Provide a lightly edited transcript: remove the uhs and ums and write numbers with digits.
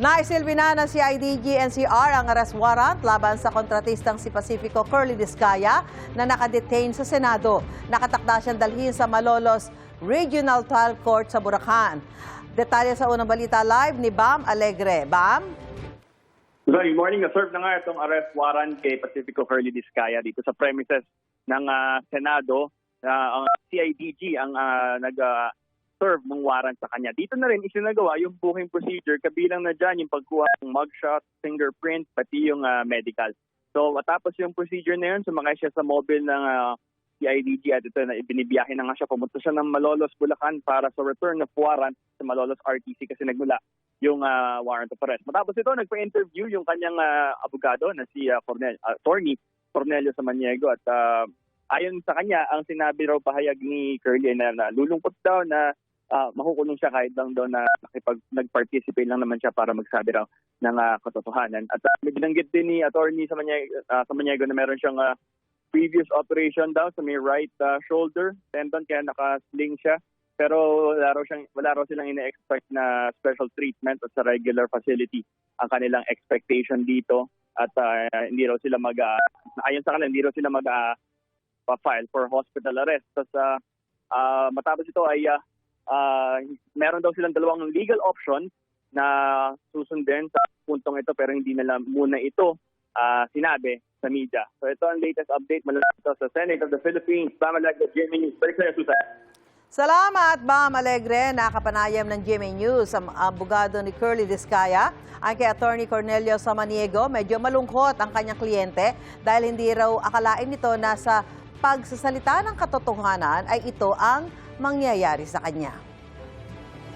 Naisilbi na ng CIDG-NCR ang arrest warrant laban sa kontratistang si Pacifico Curly Discaya na nakadetain sa Senado. Nakatakda siyang dalhin sa Malolos Regional Trial Court sa Bulacan. Detalye sa unang balita live ni Bam Alegre. Bam? Good morning. Na-serve na nga itong arrest warrant kay Pacifico Curly Discaya dito sa premises ng Senado. Ang CIDG ang nag-serve ng warrant sa kanya. Dito na rin isinagawa yung booking procedure, kabilang na dyan yung pagkuha ng mugshot, fingerprint, pati yung medical. So matapos yung procedure na yun, sumakay siya sa mobile ng CIDG at ito na ibinibiyahe na nga siya. Pumunta siya ng Malolos, Bulacan para sa return of warrant sa Malolos RTC kasi nagmula yung warrant of arrest. Matapos ito, nagpa-interview yung kanyang abogado na si attorney Cornelio Samaniego at ayon sa kanya, ang sinabi raw pahayag ni Curly na lulungkot daw na makukulong siya kahit lang daw na nag-participate lang naman siya para magsabi raw ng katotohanan. At binanggit din ni attorney Samaniego na meron siyang previous operation daw sa may right shoulder tendon kaya naka-sling siya. Pero wala raw silang ina-expect na special treatment at sa regular facility ang kanilang expectation dito at hindi raw sila ayon sa kanila hindi raw sila pa-file for hospital arrest. Tapos matapos ito ay meron daw silang dalawang legal option na susundin sa puntong ito pero hindi nila muna ito sinabi sa media. So ito ang latest update mula sa Senate of the Philippines. Bam Alegre, GMA News. Salamat, Bam Alegre. Nakapanayam ng GMA News ang abogado ni Curly Discaya. Ang kay Attorney Cornelio Samaniego, medyo malungkot ang kanyang kliyente dahil hindi raw akalain nito na sa pagsasalita ng katotohanan ay ito ang mangyayari sa kanya.